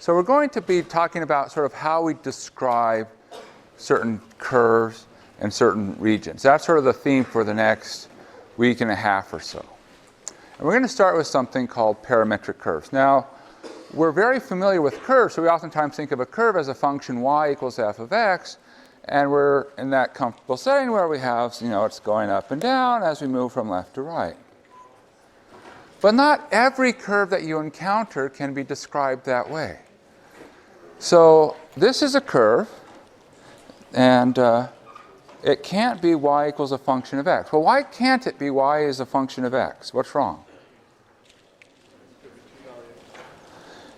So we're going to be talking about sort of how we describe certain curves and certain regions. That's sort of the theme for the next week and a half or so. And we're going to start with something called parametric curves. Now, we're very familiar with curves, so we oftentimes think of a curve as a function y equals f of x, and we're in that comfortable setting where we have, it's going up and down as we move from left to right. But not every curve that you encounter can be described that way. So this is a curve, and it can't be y equals a function of x. Well, why can't it be y is a function of x? What's wrong?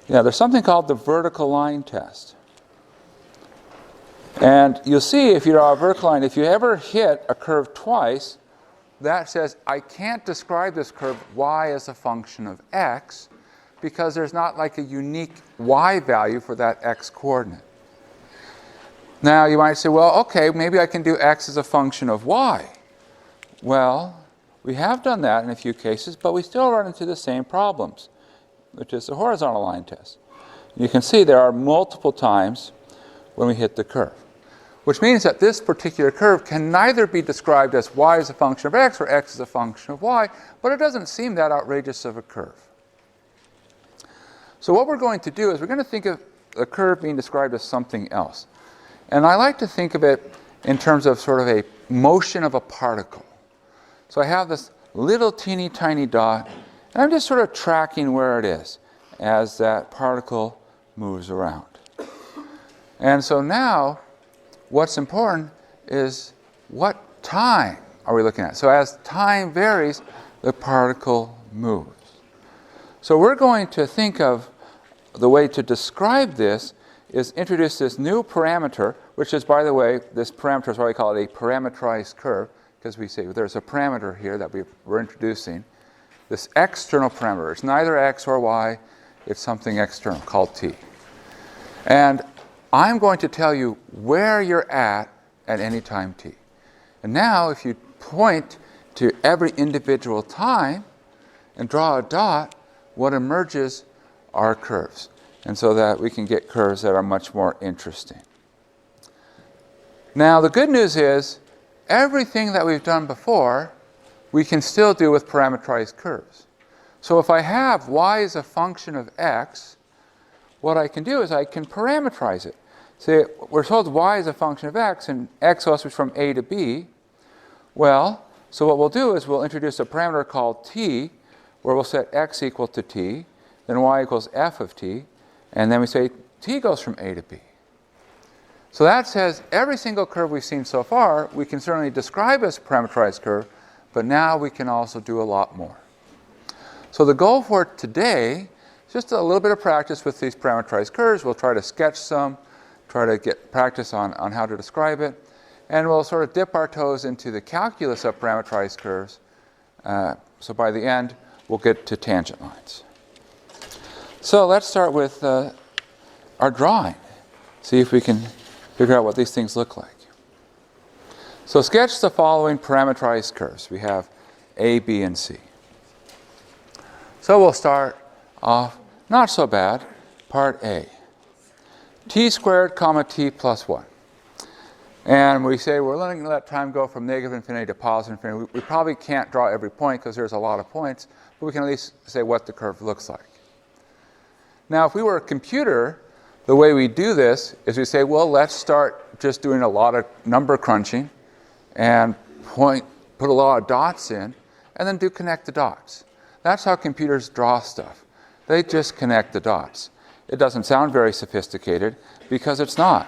Yeah, there's something called the vertical line test. And you'll see if you draw a vertical line, if you ever hit a curve twice, that says I can't describe this curve y as a function of x because there's not like a unique y value for that x coordinate. Now you might say, well, okay, maybe I can do x as a function of y. Well, we have done that in a few cases, but we still run into the same problems, which is the horizontal line test. You can see there are multiple times when we hit the curve, which means that this particular curve can neither be described as y as a function of x or x as a function of y, but it doesn't seem that outrageous of a curve. So what we're going to do is we're going to think of the curve being described as something else. And I like to think of it in terms of sort of a motion of a particle. So I have this little teeny tiny dot, and I'm just sort of tracking where it is as that particle moves around. And so now, what's important is what time are we looking at? So as time varies, the particle moves. So we're going to think of the way to describe this is introduce this new parameter, which is, by the way, this parameter is why we call it a parameterized curve, because we say there's a parameter here that we're introducing, this external parameter. It's neither x or y, it's something external called t. And I'm going to tell you where you're at any time t. And now if you point to every individual time and draw a dot, what emerges are curves. And so that we can get curves that are much more interesting. Now the good news is everything that we've done before we can still do with parameterized curves. So if I have y as a function of x, what I can do is I can parameterize it. Say we're told y is a function of x and x goes from a to b. Well, so what we'll do is we'll introduce a parameter called t, where we'll set x equal to t, then y equals f of t, and then we say t goes from a to b. So that says every single curve we've seen so far, we can certainly describe as a parameterized curve, but now we can also do a lot more. So the goal for today is just a little bit of practice with these parameterized curves. We'll try to sketch some, try to get practice on how to describe it, and we'll sort of dip our toes into the calculus of parameterized curves. So by the end, we'll get to tangent lines. So let's start with our drawing. See if we can figure out what these things look like. So sketch the following parameterized curves. We have A, B, and C. So we'll start off not so bad. Part A. T squared comma t plus 1. And we say we're letting that time go from negative infinity to positive infinity. We probably can't draw every point because there's a lot of points, but we can at least say what the curve looks like. Now, if we were a computer, the way we do this is we say, well, let's start just doing a lot of number crunching and put a lot of dots in, and then connect the dots. That's how computers draw stuff. They just connect the dots. It doesn't sound very sophisticated because it's not.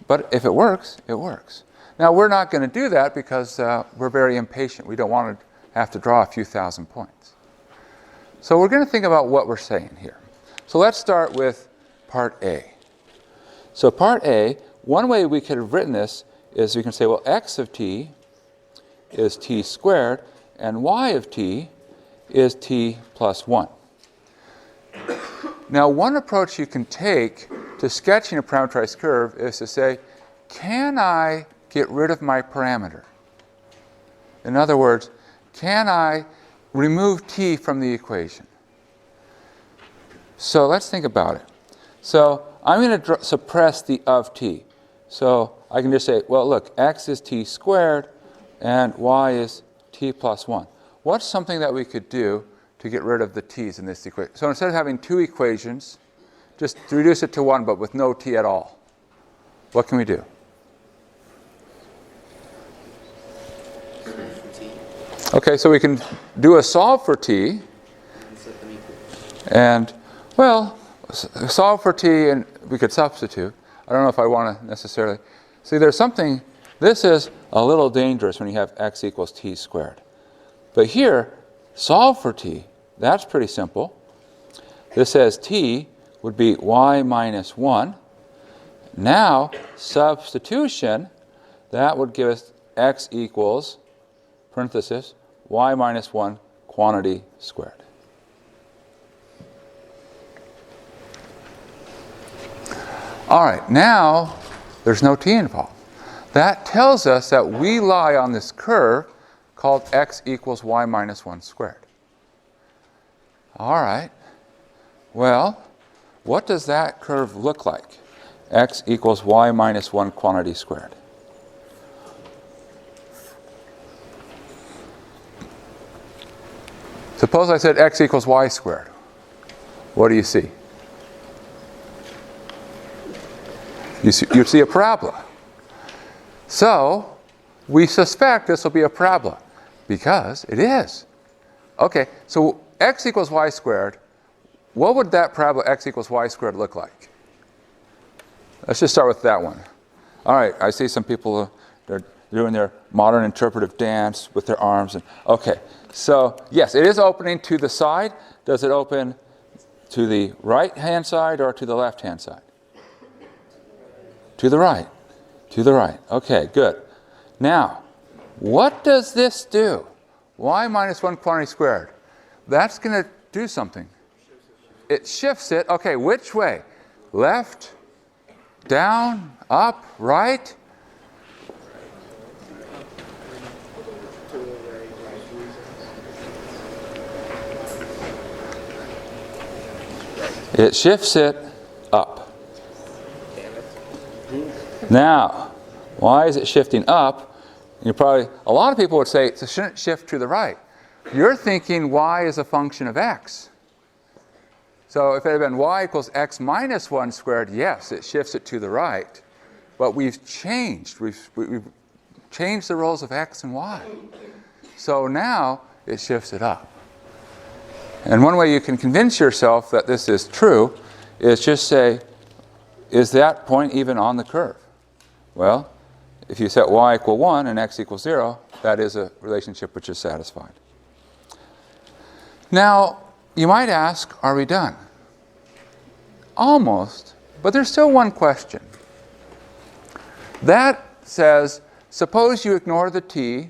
But if it works, it works. Now, we're not going to do that because we're very impatient. We don't want to have to draw a few thousand points. So we're going to think about what we're saying here. So let's start with part A. So part A, one way we could have written this is we can say, well, x of t is t squared, and y of t is t plus 1. Now, one approach you can take to sketching a parameterized curve is to say, can I get rid of my parameter? In other words, can I remove t from the equation? So let's think about it. So I'm going to suppress the of t. So I can just say, well, look, x is t squared and y is t plus 1. What's something that we could do to get rid of the t's in this equation? So instead of having two equations, just reduce it to one, but with no t at all. What can we do? Okay, so we can do a solve for t. And, well, solve for t, and we could substitute. I don't know if I want to necessarily. See, there's something, this is a little dangerous when you have x equals t squared. But here, solve for t, that's pretty simple. This says t would be y minus 1. Now, substitution, that would give us x equals, parenthesis, y minus 1 quantity squared. All right, now there's no t involved. That tells us that we lie on this curve called x equals y minus 1 squared. All right, well, what does that curve look like? X equals y minus 1 quantity squared. Suppose I said x equals y squared. What do you see? You see a parabola. So we suspect this will be a parabola because it is. Okay, so x equals y squared, what would that parabola x equals y squared look like? Let's just start with that one. All right, I see some people, they're doing their modern interpretive dance with their arms. And okay, so yes, it is opening to the side. Does it open to the right-hand side or to the left-hand side? To the right. To the right. Okay, good. Now, what does this do? Y minus 1 quantity squared. That's going to do something. It shifts it. Okay, which way? Left, down, up, right? It shifts it up. Now, why is it shifting up? A lot of people would say it shouldn't shift to the right. You're thinking y is a function of x. So if it had been y equals x minus 1 squared, yes, it shifts it to the right. But we've changed. We've changed the roles of x and y. So now it shifts it up. And one way you can convince yourself that this is true is just say, is that point even on the curve? Well, if you set y equal 1 and x equals 0, that is a relationship which is satisfied. Now, you might ask, are we done? Almost, but there's still one question. That says, suppose you ignore the t,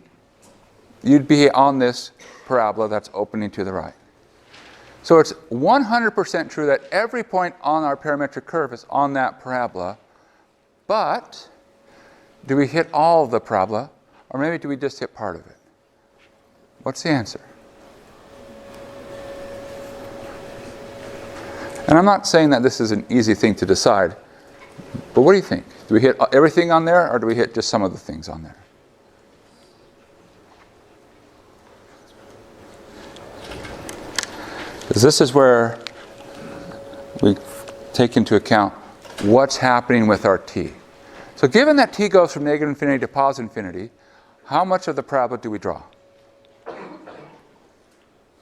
you'd be on this parabola that's opening to the right. So it's 100% true that every point on our parametric curve is on that parabola, but do we hit all of the parabola, or maybe do we just hit part of it? What's the answer? And I'm not saying that this is an easy thing to decide, but what do you think? Do we hit everything on there, or do we hit just some of the things on there? Because this is where we take into account what's happening with our t. So given that t goes from negative infinity to positive infinity, how much of the parabola do we draw?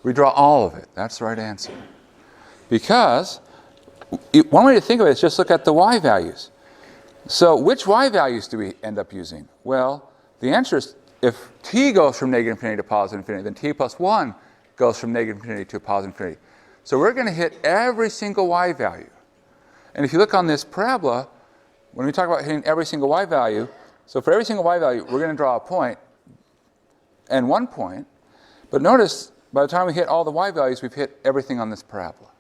We draw all of it. That's the right answer. Because one way to think of it is just look at the y values. So which y values do we end up using? Well, the answer is if t goes from negative infinity to positive infinity, then t plus 1 goes from negative infinity to positive infinity. So we're going to hit every single y value. And if you look on this parabola, when we talk about hitting every single y value, so for every single y value, we're going to draw a point and 1 point. But notice, by the time we hit all the y values, we've hit everything on this parabola.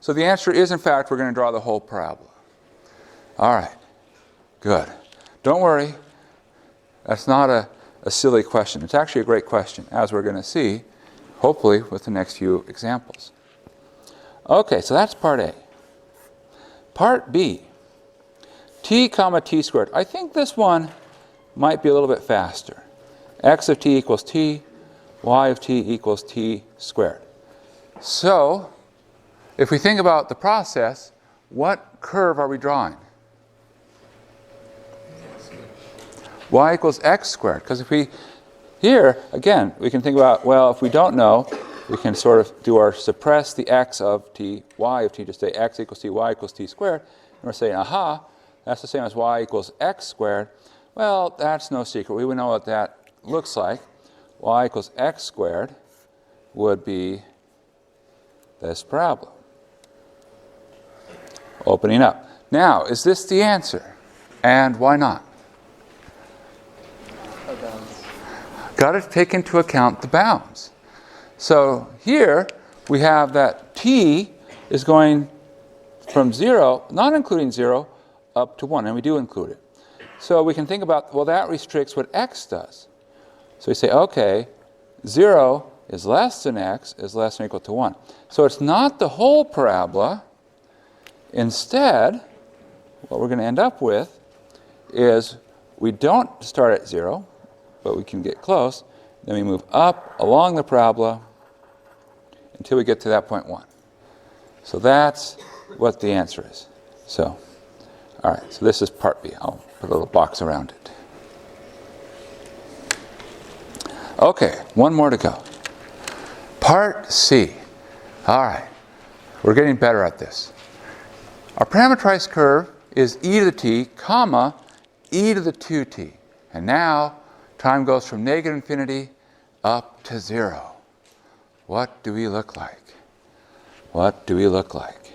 So the answer is, in fact, we're going to draw the whole parabola. All right. Good. Don't worry. That's not a silly question. It's actually a great question, as we're going to see, hopefully, with the next few examples. Okay, so that's part A. Part B, t comma t squared. I think this one might be a little bit faster. X of t equals t, y of t equals t squared. So, if we think about the process, what curve are we drawing? Y equals x squared. Because if we, here, again, we can think about, well, if we don't know, we can sort of do our suppress the x of t, y of t, just say x equals t, y equals t squared. And we're saying, aha, that's the same as y equals x squared. Well, that's no secret. We would know what that looks like. Y equals x squared would be this parabola. Opening up. Now, is this the answer? And why not? Got to take into account the bounds. So here we have that t is going from 0, not including 0, up to 1, and we do include it. So we can think about, well, that restricts what x does. So we say, okay, 0 is less than x, is less than or equal to 1. So it's not the whole parabola. Instead, what we're going to end up with is we don't start at 0, but we can get close. Then we move up along the parabola until we get to that point 1. So that's what the answer is. So, all right, so this is part B. I'll put a little box around it. Okay, one more to go. Part C. All right, we're getting better at this. Our parameterized curve is e to the t, comma, e to the 2t. And now, time goes from negative infinity up to 0. What do we look like? What do we look like?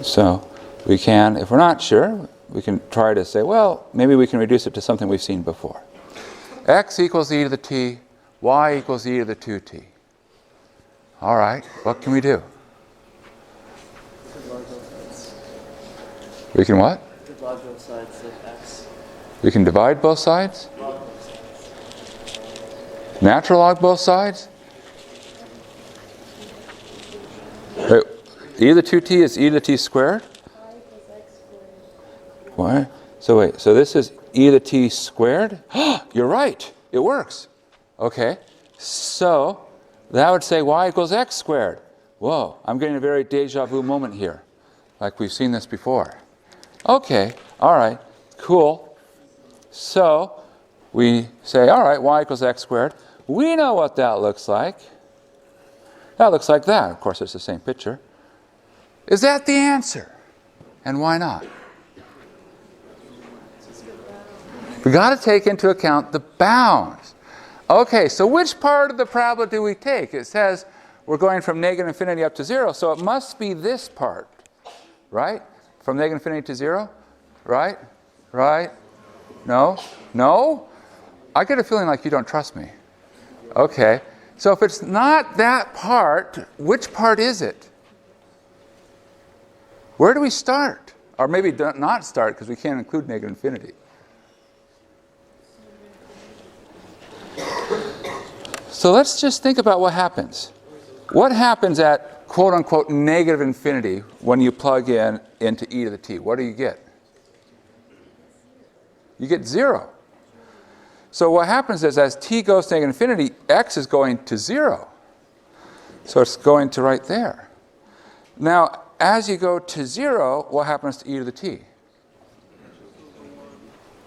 So we can, if we're not sure, we can try to say, well, maybe we can reduce it to something we've seen before. X equals e to the t, y equals e to the 2t. All right, what can we do? We can what? Divide both sides of x. We can divide both sides? Natural log both sides? Wait, e to the 2t is e to the t squared? Why? So wait, so this is e to the t squared? You're right, it works. Okay, so that would say y equals x squared. Whoa, I'm getting a very deja vu moment here, like we've seen this before. Okay, all right, cool. So we say, all right, y equals x squared. We know what that looks like. That looks like that. Of course, it's the same picture. Is that the answer? And why not? We got to take into account the bounds. Okay, so which part of the parabola do we take? It says we're going from negative infinity up to 0, so it must be this part, right? From negative infinity to 0, right? Right? No? No? I get a feeling like you don't trust me. Okay, so if it's not that part, which part is it? Where do we start? Or maybe not start because we can't include negative infinity. So let's just think about what happens. What happens at quote-unquote negative infinity when you plug in into e to the t? What do you get? You get 0. So what happens is as t goes to negative infinity, x is going to 0. So it's going to right there. Now, as you go to 0, what happens to e to the t?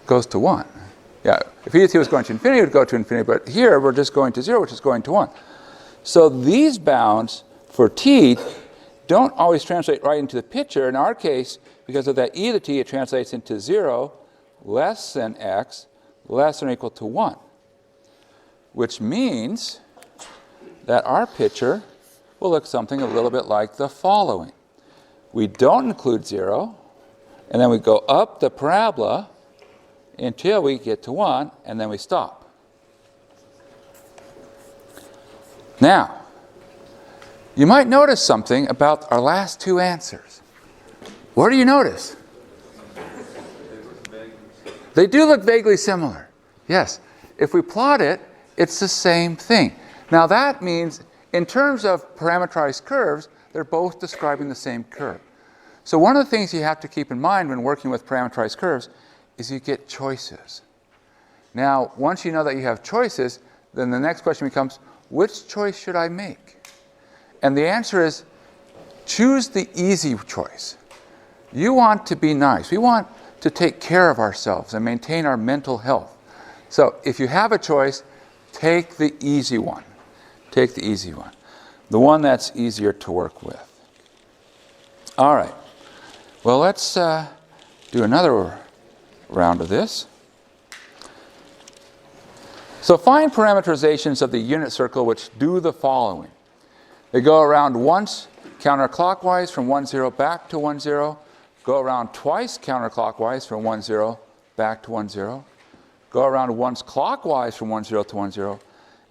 Goes to 1. Yeah, if e to the t was going to infinity, it would go to infinity, but here we're just going to 0, which is going to 1. So these bounds for t don't always translate right into the picture. In our case, because of that e to the t, it translates into 0 less than x less than or equal to 1, which means that our picture will look something a little bit like the following. We don't include 0, and then we go up the parabola until we get to 1, and then we stop. Now, you might notice something about our last two answers. What do you notice? They do look vaguely similar. Yes. If we plot it, it's the same thing. Now that means, in terms of parameterized curves, They're both describing the same curve. So one of the things you have to keep in mind when working with parameterized curves is you get choices. Now, once you know that you have choices, then the next question becomes, which choice should I make? And the answer is, choose the easy choice. You want to be nice. We want to take care of ourselves and maintain our mental health. So if you have a choice, take the easy one. Take the easy one. The one that's easier to work with. All right. Well, let's do another round of this. So find parameterizations of the unit circle which do the following. They go around once counterclockwise from 1, 0 back to 1, 0. Go around twice counterclockwise from 1, 0 back to 1, 0. Go around once clockwise from 1, 0 to 1, 0.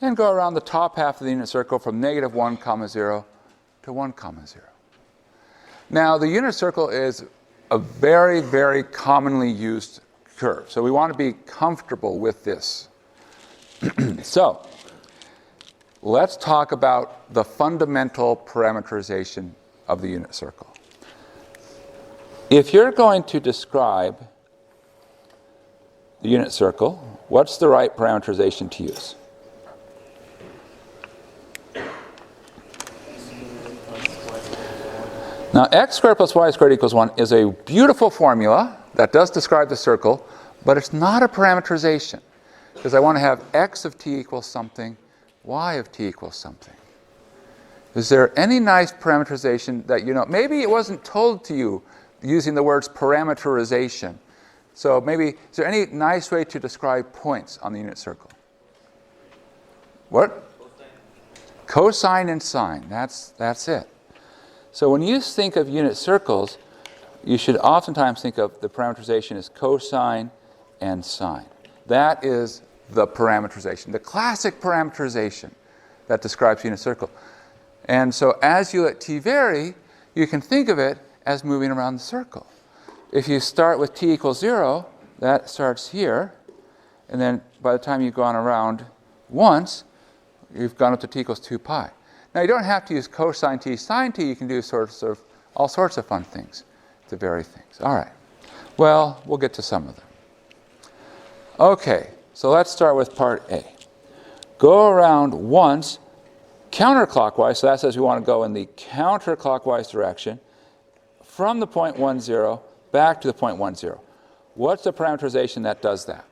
And go around the top half of the unit circle from negative 1, 0 to 1, 0. Now, the unit circle is a very, very commonly used curve. So we want to be comfortable with this. So, let's talk about the fundamental parameterization of the unit circle. If you're going to describe the unit circle, what's the right parameterization to use? Now, x squared plus y squared equals 1 is a beautiful formula that does describe the circle, but it's not a parameterization, because I want to have x of t equals something, y of t equals something. Is there any nice parameterization that you know? Maybe it wasn't told to you using the words parameterization. So maybe, is there any nice way to describe points on the unit circle? What? Cosine and sine. That's it. So when you think of unit circles, you should oftentimes think of the parameterization as cosine and sine. That is the parameterization, the classic parameterization that describes unit circle. And so as you let t vary, you can think of it as moving around the circle. If you start with t equals 0, that starts here, and then by the time you've gone around once, you've gone up to t equals 2 pi. Now, you don't have to use cosine t, sine t. You can do all sorts of fun things to vary things. All right. Well, we'll get to some of them. Okay, so let's start with part A. Go around once counterclockwise, so that says we want to go in the counterclockwise direction from the point 1, 0 back to the point 1, 0. What's the parameterization that does that?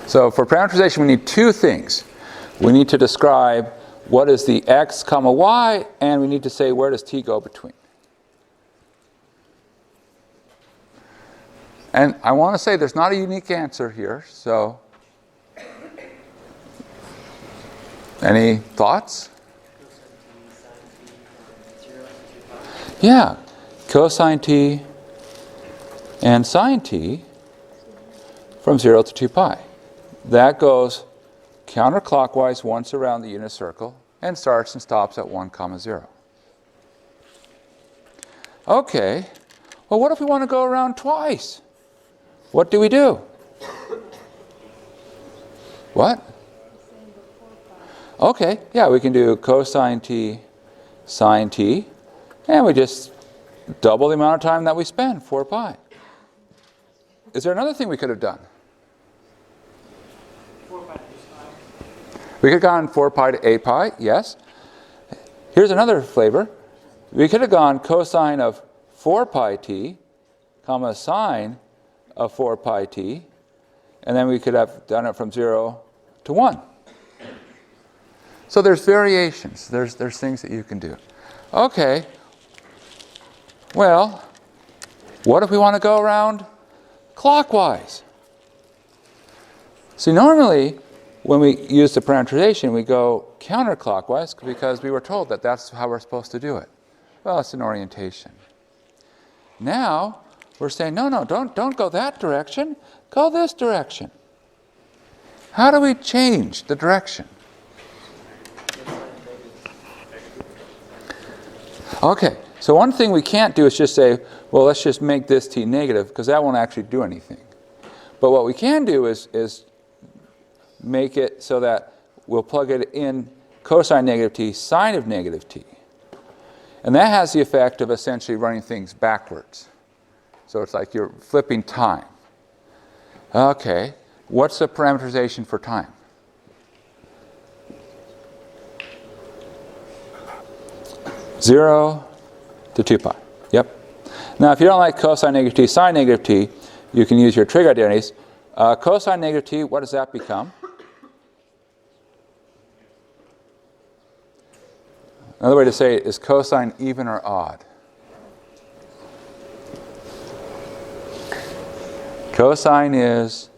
So for parameterization, we need two things. We need to describe what is the x comma y, and we need to say where does t go between. And I want to say there's not a unique answer here, so any thoughts? Yeah, cosine t and sine t from 0 to 2 pi. That goes counterclockwise once around the unit circle and starts and stops at 1, 0. Okay, well, what if we want to go around twice? What do we do? What? Okay, yeah, we can do cosine t, sine t, and we just double the amount of time that we spend, 4 pi. Is there another thing we could have done? We could have gone 4 pi to 8 pi, yes. Here's another flavor. We could have gone cosine of 4 pi t, comma sine of 4 pi t, and then we could have done it from 0 to 1. So there's variations. There's things that you can do. Okay. Well, what if we want to go around clockwise? See, normally, when we use the parameterization, we go counterclockwise because we were told that that's how we're supposed to do it. Well, it's an orientation. Now, we're saying, no, don't go that direction. Go this direction. How do we change the direction? Okay, so one thing we can't do is just say, well, let's just make this t negative, because that won't actually do anything. But what we can do is make it so that we'll plug it in cosine negative t, sine of negative t. And that has the effect of essentially running things backwards. So it's like you're flipping time. Okay, what's the parameterization for time? Zero to 2 pi. Yep. Now, if you don't like cosine negative t, sine negative t, you can use your trig identities. Cosine negative t, what does that become? Another way to say it is cosine even or odd. Cosine is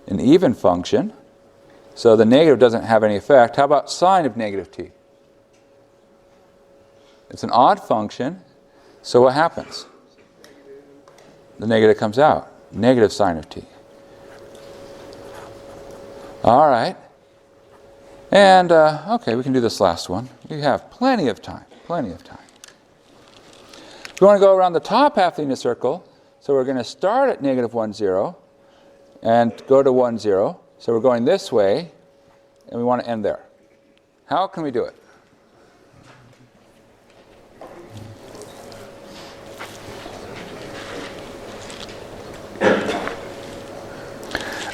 an even function, so the negative doesn't have any effect. How about sine of negative t? It's an odd function, so what happens? The negative comes out. Negative sine of t. All right. And, okay, we can do this last one. We have plenty of time, plenty of time. We want to go around the top half of the unit circle, so we're going to start at negative 1, 0, and go to 1, 0. So we're going this way, and we want to end there. How can we do it?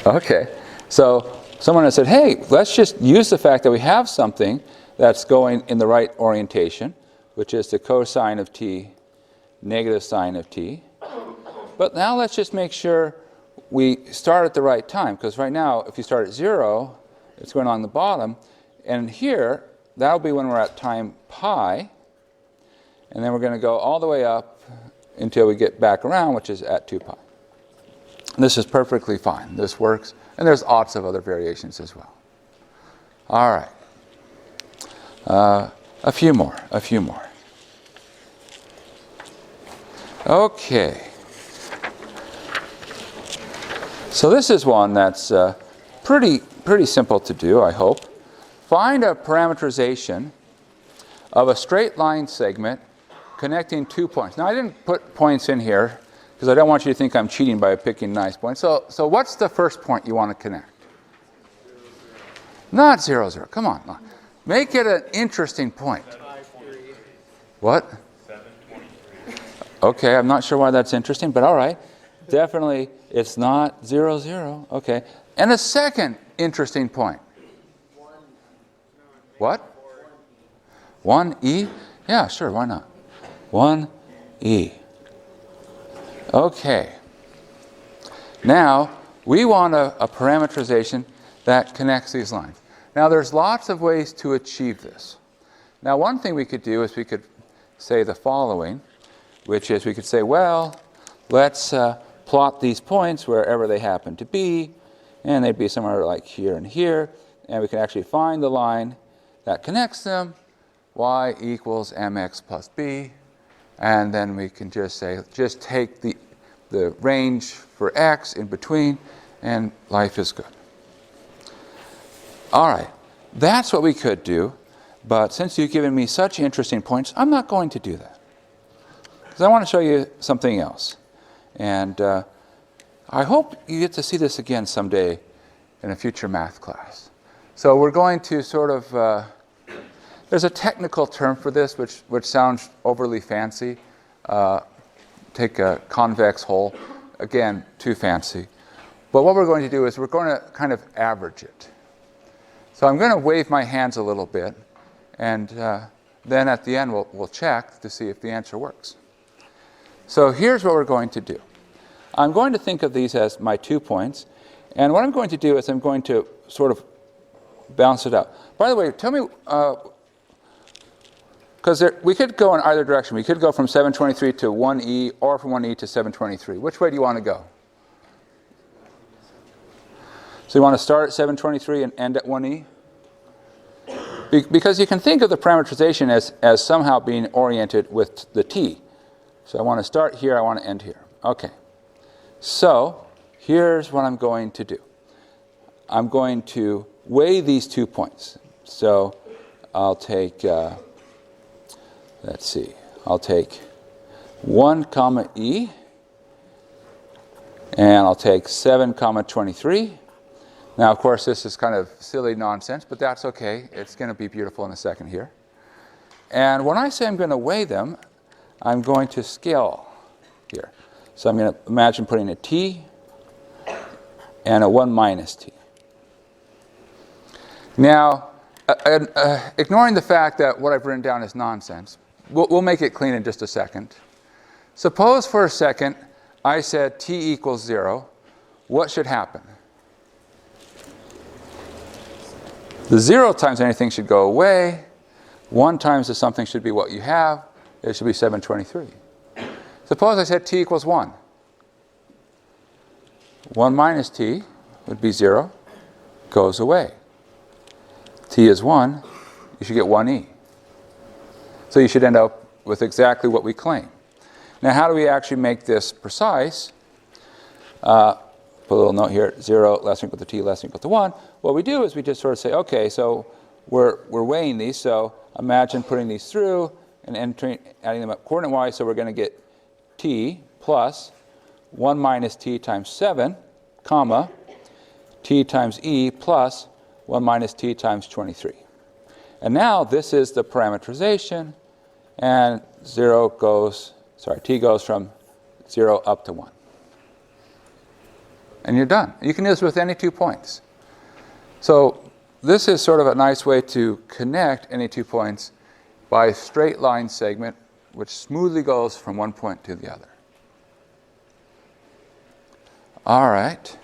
Okay, so someone has said, hey, let's just use the fact that we have something that's going in the right orientation, which is the cosine of t, negative sine of t. But now let's just make sure we start at the right time, because right now, if you start at 0, it's going along the bottom. And here, that'll be when we're at time pi. And then we're going to go all the way up until we get back around, which is at 2 pi. This is perfectly fine. This works. And there's lots of other variations as well. All right. A few more. Okay. So this is one that's pretty simple to do, I hope. Find a parameterization of a straight line segment connecting 2 points. Now, I didn't put points in here because I don't want you to think I'm cheating by picking nice points. So what's the first point you want to connect? 0, 0. Not 0, 0. Come on. Make it an interesting point. 5, 3. What? 723. Okay, I'm not sure why that's interesting, but all right. Definitely, it's not 0, 0. Okay. And a second interesting point. 1. What? 1e? Yeah, sure, why not? 1e. Okay. Now, we want a parameterization that connects these lines. Now, there's lots of ways to achieve this. Now, one thing we could do is we could say the following, which is we could say, well, let's plot these points wherever they happen to be, and they'd be somewhere like here and here, and we can actually find the line that connects them, y equals mx plus b, and then we can just say, just take the range for x in between, and life is good. All right, that's what we could do, but since you've given me such interesting points, I'm not going to do that. Because I want to show you something else. And I hope you get to see this again someday in a future math class. So we're going to sort of, there's a technical term for this which sounds overly fancy. Take a convex hole. Again, too fancy. But what we're going to do is we're going to kind of average it. So I'm going to wave my hands a little bit, and then at the end we'll check to see if the answer works. So here's what we're going to do. I'm going to think of these as my 2 points, and what I'm going to do is I'm going to sort of balance it out. By the way, tell me, because we could go in either direction. We could go from 723 to 1e, or from 1e to 723. Which way do you want to go? So you want to start at 723 and end at 1e? Because you can think of the parameterization as somehow being oriented with the t. So I want to start here, I want to end here. Okay. So here's what I'm going to do. I'm going to weigh these 2 points. So I'll take, let's see, I'll take 1 comma e, And I'll take 7 comma 23. Now, of course, this is kind of silly nonsense, but that's okay. It's going to be beautiful in a second here. And when I say I'm going to weigh them, I'm going to scale here. So I'm going to imagine putting a t and a 1 minus t. Now, ignoring the fact that what I've written down is nonsense, we'll make it clean in just a second. Suppose for a second I said t equals 0. What should happen? The 0 times anything should go away. 1 times the something should be what you have. It should be 723. Suppose I said t equals 1. 1 minus t would be 0. Goes away. T is 1. You should get 1e. So you should end up with exactly what we claim. Now, how do we actually make this precise? Put a little note here, 0 less than or equal to t less than or equal to 1. What we do is we just sort of say, okay, so we're weighing these. So imagine putting these through and adding them up coordinate-wise. So we're going to get t plus 1 minus t times 7, comma, t times e plus 1 minus t times 23. And now this is the parameterization, and t goes from 0 up to 1. And you're done. You can do this with any 2 points. So this is sort of a nice way to connect any 2 points by a straight line segment which smoothly goes from one point to the other. All right.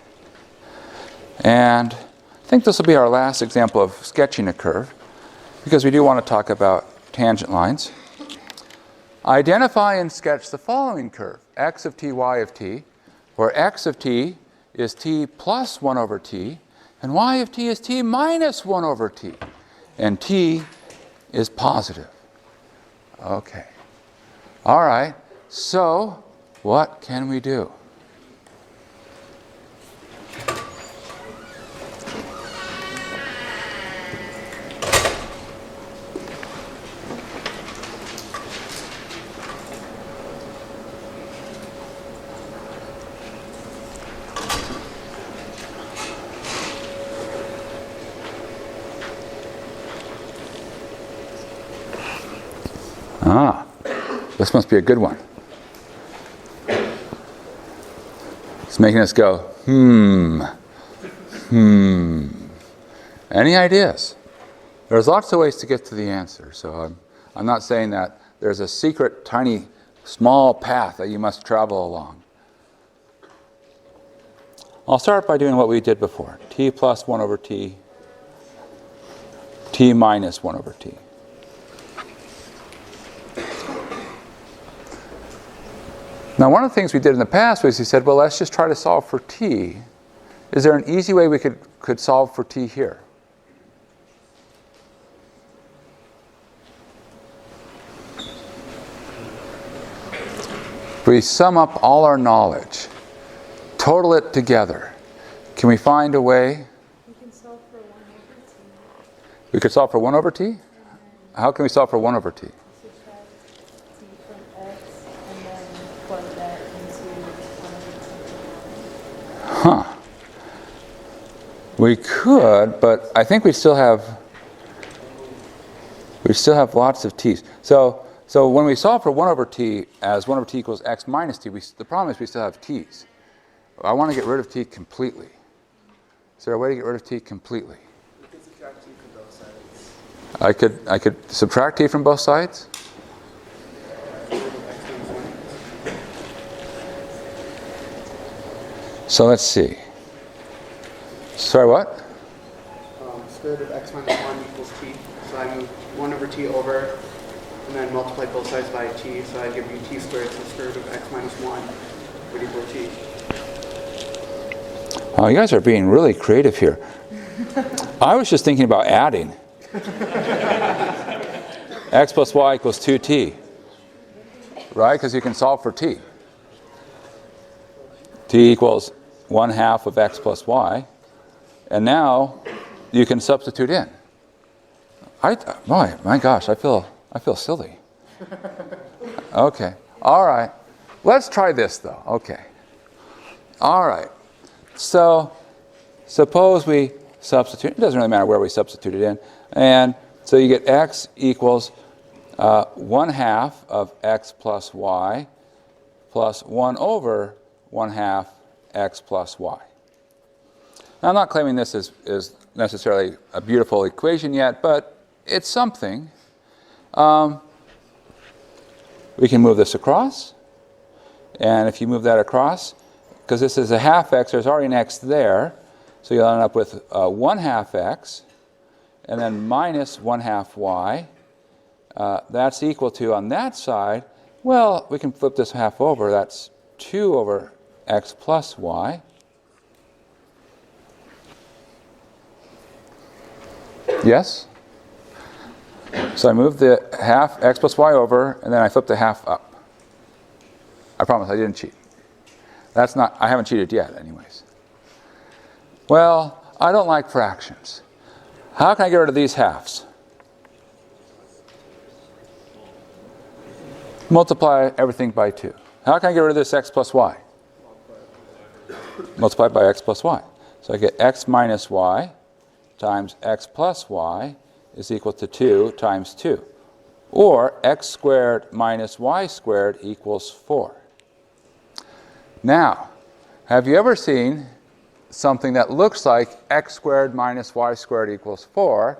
And I think this will be our last example of sketching a curve, because we do want to talk about tangent lines. Identify and sketch the following curve, x of t, y of t, where x of t is t plus 1 over t, and y of t is t minus 1 over t, and t is positive. Okay. All right. So what can we do? This must be a good one. It's making us go, Any ideas? There's lots of ways to get to the answer, so I'm not saying that there's a secret, tiny, small path that you must travel along. I'll start by doing what we did before. T plus 1 over t, t minus 1 over t. Now, one of the things we did in the past was we said, well, let's just try to solve for t. Is there an easy way we could solve for t here? If we sum up all our knowledge, total it together, can we find a way? We can solve for 1 over t. We could solve for 1 over t? How can we solve for 1 over t? Subtract t from x and then plug that into 1 over t. Huh. We could, but I think we still have lots of t's. So when we solve for 1 over t as 1 over t equals x minus t, the problem is we still have t's. I want to get rid of t completely. Is there a way to get rid of t completely? You can subtract t from both sides. I could subtract t from both sides? So let's see. Sorry, what? Square root of x minus 1 equals t. So I move 1 over t over, and then multiply both sides by t. So I give you t squared, so square root of x minus 1 would equal t. Oh, you guys are being really creative here. I was just thinking about adding. X plus y equals 2t. Right? Because you can solve for t. T equals 1/2 of x plus y. And now you can substitute in. Boy, my gosh, I feel silly. Okay. All right. Let's try this though. Okay. All right. So suppose we substitute. It doesn't really matter where we substitute it in. And so you get x equals 1/2 of x plus y plus 1/1/2 x plus y. Now, I'm not claiming this is necessarily a beautiful equation yet, but it's something. We can move this across. And if you move that across, because this is a 1/2 x, there's already an x there. So you'll end up with 1/2 x, and then minus 1/2 y. That's equal to, on that side, well, we can flip this half over. That's 2 over x plus y. Yes? So I move the 1/2 x plus y over, and then I flip the half up. I promise I didn't cheat. I haven't cheated yet anyways. Well, I don't like fractions. How can I get rid of these halves? Multiply everything by 2. How can I get rid of this x plus y? Multiply by x plus y. So I get x minus y times x plus y is equal to 2 times 2. Or x squared minus y squared equals 4. Now, have you ever seen something that looks like x squared minus y squared equals 4,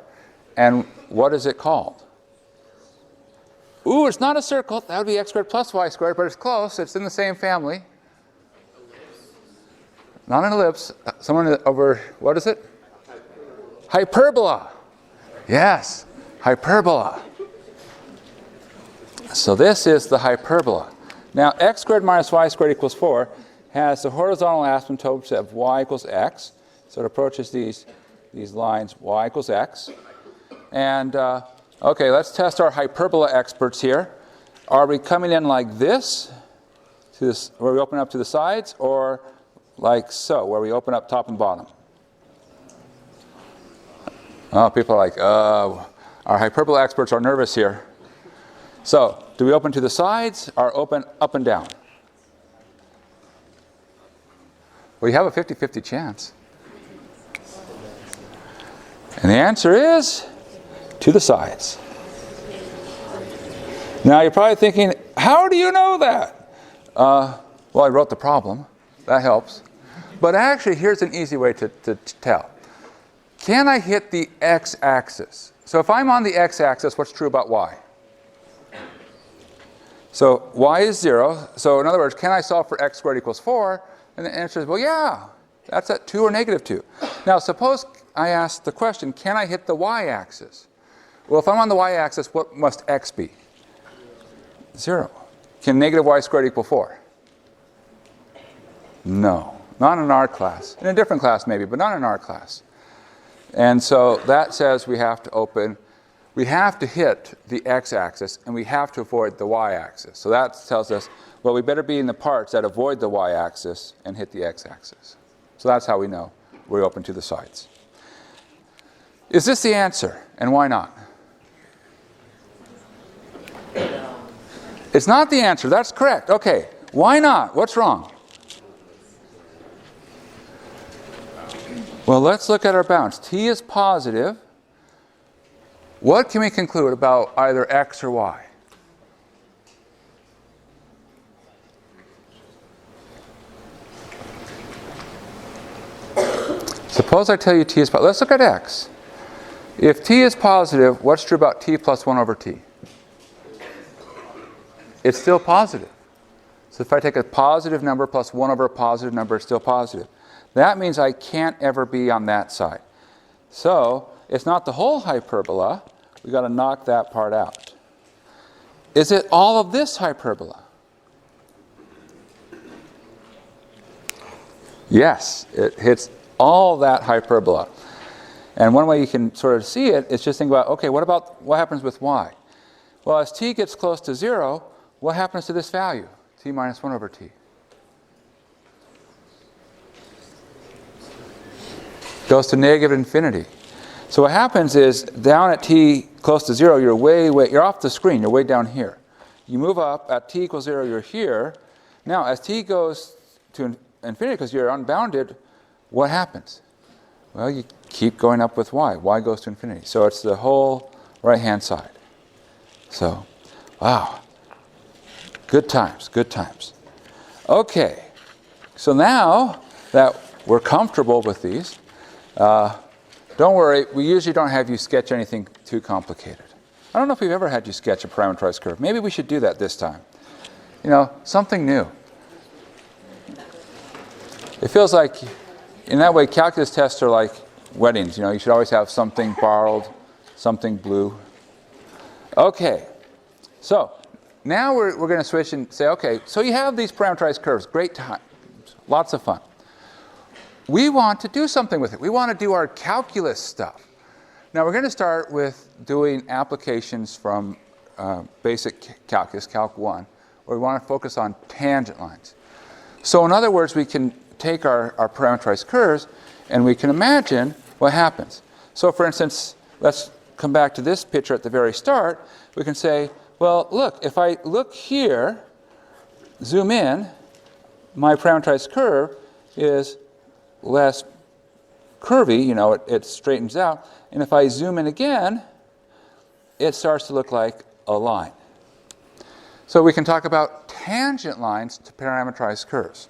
and what is it called? Ooh, it's not a circle. That would be x squared plus y squared, but it's close. It's in the same family. Not an ellipse. Someone over, what is it? Hyperbola. Yes, hyperbola. So this is the hyperbola. Now, x squared minus y squared equals 4 has the horizontal asymptotes of y equals x. So it approaches these lines, y equals x. And, okay, let's test our hyperbola experts here. Are we coming in like this, where we open up to the sides, or like so, where we open up top and bottom? Oh, people are like, our hyperbola experts are nervous here. So, do we open to the sides or open up and down? Well, you have a 50-50 chance. And the answer is to the sides. Now, you're probably thinking, how do you know that? Well, I wrote the problem. That helps. But actually, here's an easy way to tell. Can I hit the x-axis? So if I'm on the x-axis, what's true about y? So y is 0. So in other words, can I solve for x squared equals 4? And the answer is, well, yeah. That's at 2 or negative 2. Now, suppose I ask the question, can I hit the y-axis? Well, if I'm on the y-axis, what must x be? 0. Can negative y squared equal 4? No. Not in our class. In a different class maybe, but not in our class. And so that says we have to hit the x-axis, and we have to avoid the y-axis. So that tells us, well, we better be in the parts that avoid the y-axis and hit the x-axis. So that's how we know we're open to the sides. Is this the answer, and why not? It's not the answer. That's correct. Okay, why not? What's wrong? Well, let's look at our bounds. T is positive. What can we conclude about either x or y? Suppose I tell you t is positive. Let's look at x. If t is positive, what's true about t plus 1 over t? It's still positive. So if I take a positive number plus 1 over a positive number, it's still positive. That means I can't ever be on that side. So it's not the whole hyperbola. We've got to knock that part out. Is it all of this hyperbola? Yes, it hits all that hyperbola. And one way you can sort of see it is just think about, okay, what happens with y? Well, as t gets close to 0, what happens to this value? T minus 1 over t. Goes to negative infinity. So what happens is, down at t close to 0, you're off the screen, you're way down here. You move up, at t equals 0, you're here. Now, as t goes to infinity because you're unbounded, what happens? Well, you keep going up with y. Y goes to infinity. So it's the whole right-hand side. So, wow. Good times, good times. Okay. So now that we're comfortable with these, don't worry, we usually don't have you sketch anything too complicated. I don't know if we've ever had you sketch a parameterized curve. Maybe we should do that this time. You know, something new. It feels like, in that way, calculus tests are like weddings. You know, you should always have something borrowed, something blue. Okay, so now we're going to switch and say, okay, so you have these parameterized curves. Great time, lots of fun. We want to do something with it. We want to do our calculus stuff. Now we're going to start with doing applications from basic calculus, Calc 1, where we want to focus on tangent lines. So in other words, we can take our parameterized curves and we can imagine what happens. So for instance, let's come back to this picture at the very start. We can say, well, look, if I look here, zoom in, my parameterized curve is less curvy, you know, it straightens out. And if I zoom in again, it starts to look like a line. So we can talk about tangent lines to parameterized curves.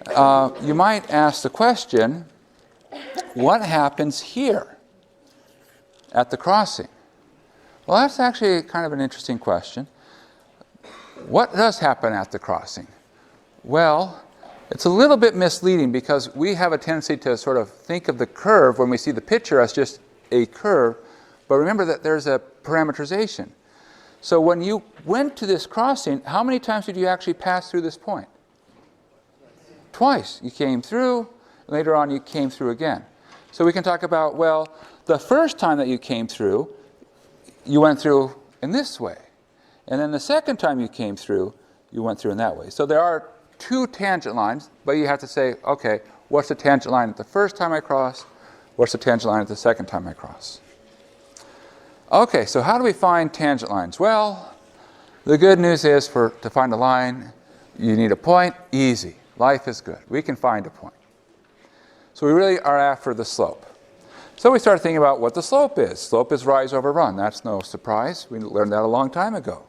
You might ask the question, what happens here at the crossing? Well, that's actually kind of an interesting question. What does happen at the crossing? Well, it's a little bit misleading because we have a tendency to sort of think of the curve when we see the picture as just a curve, but remember that there's a parameterization. So when you went to this crossing, how many times did you actually pass through this point? Twice. You came through, later on you came through again. So we can talk about, well, the first time that you came through, you went through in this way. And then the second time you came through, you went through in that way. So there are two tangent lines, but you have to say, okay, what's the tangent line at the first time I cross? What's the tangent line at the second time I cross? Okay, so how do we find tangent lines? Well, the good news is to find a line, you need a point. Easy. Life is good. We can find a point. So we really are after the slope. So we start thinking about what the slope is. Slope is rise over run. That's no surprise. We learned that a long time ago.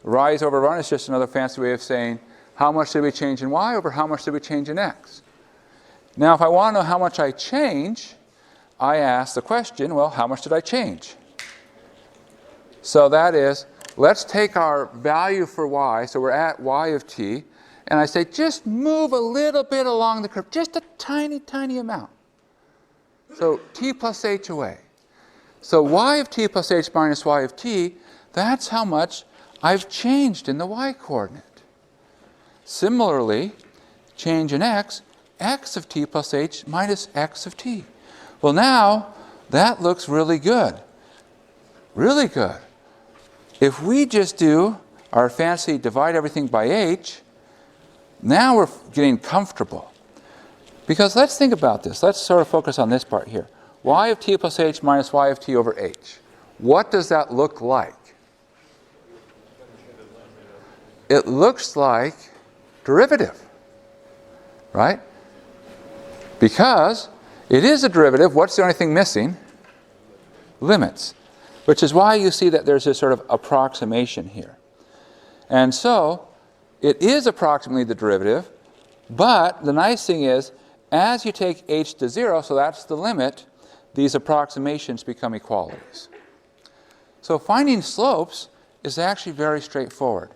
Rise over run is just another fancy way of saying how much did we change in y over how much did we change in x. Now, if I want to know how much I change, I ask the question, well, how much did I change? So that is, let's take our value for y, so we're at y of t, and I say just move a little bit along the curve, just a tiny, tiny amount. So t plus h away. So y of t plus h minus y of t, that's how much I've changed in the y-coordinate. Similarly, change in x, x of t plus h minus x of t. Well, now that looks really good. Really good. If we just do our fancy divide everything by h, now we're getting comfortable. Because let's think about this. Let's sort of focus on this part here. Y of t plus h minus y of t over h. What does that look like? It looks like derivative, right? Because it is a derivative. What's the only thing missing? Limits. Which is why you see that there's this sort of approximation here. And so, it is approximately the derivative, but the nice thing is, as you take h to 0, so that's the limit, these approximations become equalities. So finding slopes is actually very straightforward.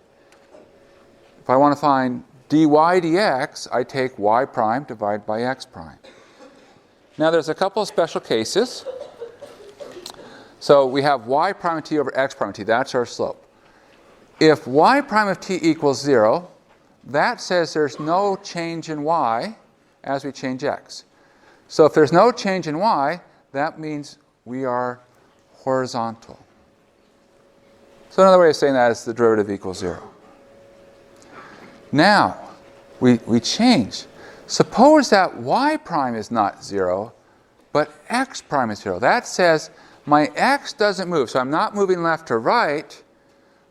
If I want to find dy dx, I take y prime divided by x prime. Now there's a couple of special cases. So we have y prime of t over x prime of t. That's our slope. If y prime of t equals 0, that says there's no change in y as we change x. So if there's no change in y, that means we are horizontal. So another way of saying that is the derivative equals 0. Now, we change. Suppose that y prime is not 0, but x prime is 0. That says my x doesn't move. So I'm not moving left to right,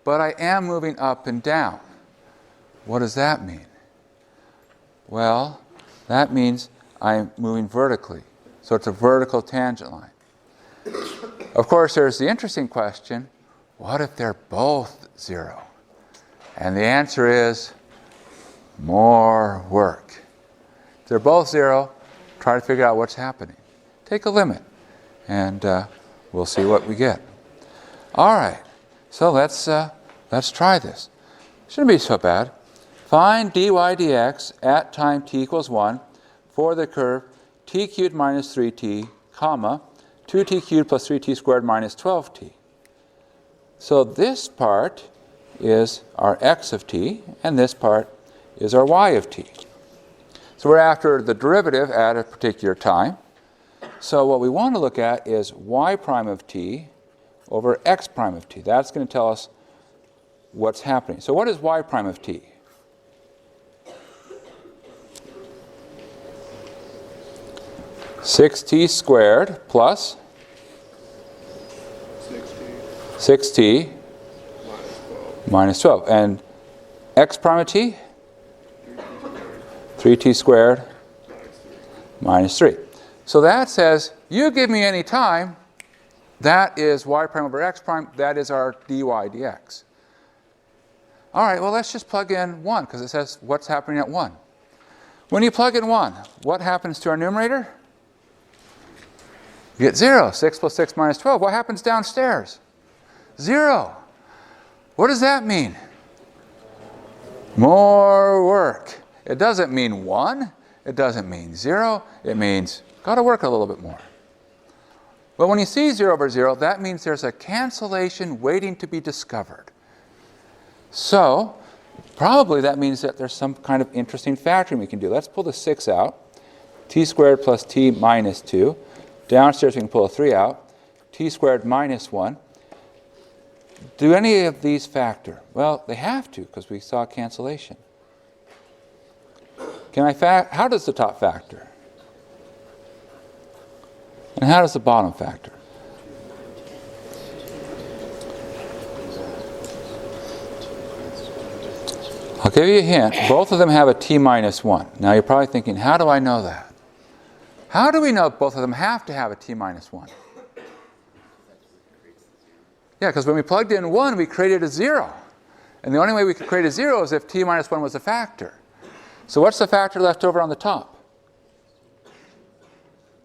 but I am moving up and down. What does that mean? Well, that means I'm moving vertically. So it's a vertical tangent line. Of course, there's the interesting question, what if they're both 0? And the answer is more work. If they're both 0, try to figure out what's happening. Take a limit, and we'll see what we get. All right, so let's try this. Shouldn't be so bad. Find dy dx at time t equals 1 for the curve t cubed minus 3t, comma, 2t cubed plus 3t squared minus 12t. So this part is our x of t, and this part is our y of t. So we're after the derivative at a particular time. So what we want to look at is y prime of t over x prime of t. That's going to tell us what's happening. So what is y prime of t? Six t squared plus 6t minus 12. And x prime of t? 3t squared minus 3. So that says, you give me any time, that is y prime over x prime, that is our dy dx. All right, well, let's just plug in 1, because it says what's happening at 1. When you plug in 1, what happens to our numerator? You get 0. 6 plus 6 minus 12. What happens downstairs? 0. What does that mean? More work. It doesn't mean 1. It doesn't mean 0. It means got to work a little bit more. But when you see 0 over 0, that means there's a cancellation waiting to be discovered. So probably that means that there's some kind of interesting factoring we can do. Let's pull the 6 out. T squared plus t minus 2. Downstairs we can pull a 3 out. T squared minus 1. Do any of these factor? Well, they have to, because we saw cancellation. How does the top factor? And how does the bottom factor? I'll give you a hint. Both of them have a t minus 1. Now you're probably thinking, how do I know that? How do we know both of them have to have a t minus 1? Yeah, because when we plugged in 1, we created a 0. And the only way we could create a 0 is if t minus 1 was a factor. So what's the factor left over on the top?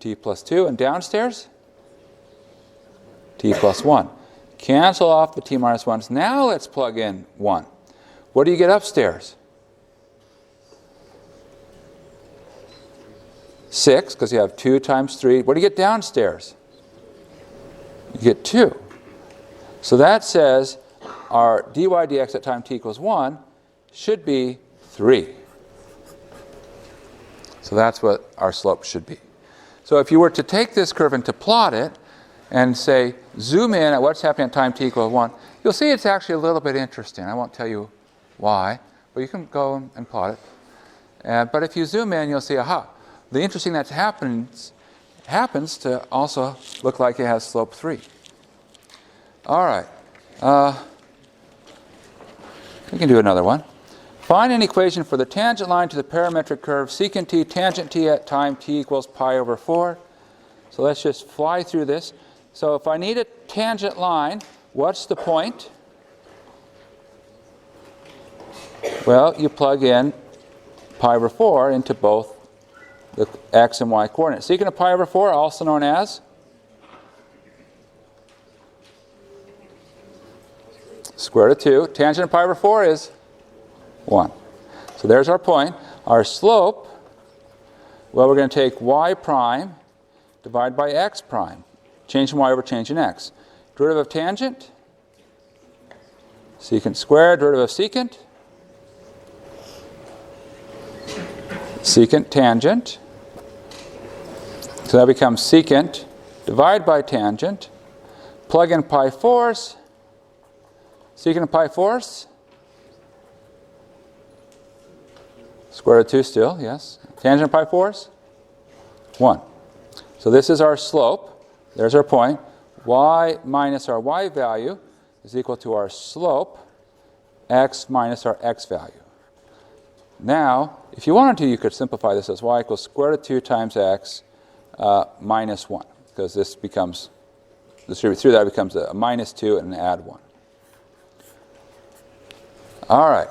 T plus 2. And downstairs? T plus 1. Cancel off the t minus 1s. Now let's plug in 1. What do you get upstairs? 6, because you have 2 times 3. What do you get downstairs? You get 2. So that says our dy dx at time t equals 1 should be 3. So that's what our slope should be. So if you were to take this curve and to plot it and say zoom in at what's happening at time t equals 1, you'll see it's actually a little bit interesting. I won't tell you why, but you can go and plot it. But if you zoom in, you'll see, aha, the interesting that happens to also look like it has slope 3. All right. We can do another one. Find an equation for the tangent line to the parametric curve secant t tangent t at time t equals pi over 4. So let's just fly through this. So if I need a tangent line, what's the point? Well, you plug in pi over 4 into both the x and y coordinates. Secant of pi over 4, also known as square root of 2. Tangent of pi over 4 is 1. So there's our point. Our slope, well, we're going to take y prime divided by x prime. Change in y over change in x. Derivative of tangent, secant squared. Derivative of secant, secant tangent. So that becomes secant divided by tangent. Plug in pi fourths. Secant of pi fourths. Square root of 2 still, yes. Tangent of pi fourths? 1. So this is our slope. There's our point. Y minus our y value is equal to our slope, x minus our x value. Now, if you wanted to, you could simplify this as y equals square root of 2 times x minus 1, because this becomes, distribute through that becomes a minus 2 and add 1. All right.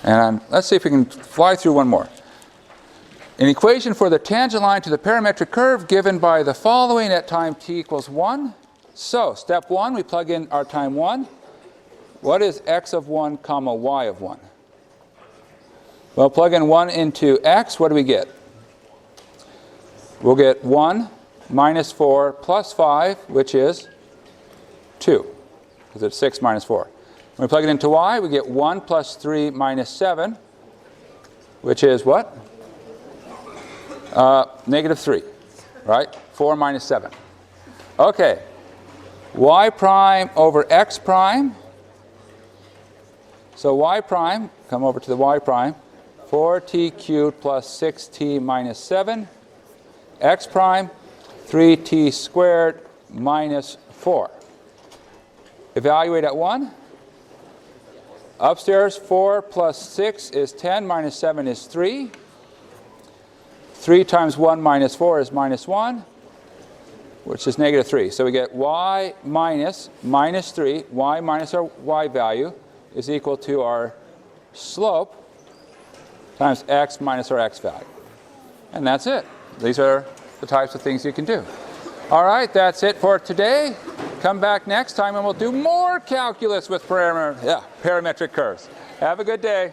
And let's see if we can fly through one more. An equation for the tangent line to the parametric curve given by the following at time t equals 1. So, step 1, we plug in our time 1. What is x of 1 comma y of 1? Well, plug in 1 into x, what do we get? We'll get 1 minus 4 plus 5, which is 2, because it's 6 minus 4. When we plug it into y, we get 1 plus 3 minus 7, which is what? Negative 3, right? 4 minus 7. Okay. Y prime over x prime. So y prime, come over to the y prime, 4t cubed plus 6t minus 7. X prime, 3t squared minus 4. Evaluate at 1. Upstairs, 4 plus 6 is 10, minus 7 is 3. 3 times 1 minus 4 is minus 1, which is negative 3. So we get y minus 3, y minus our y value is equal to our slope times x minus our x value. And that's it. These are the types of things you can do. All right, that's it for today. Come back next time and we'll do more calculus with parametric curves. Have a good day.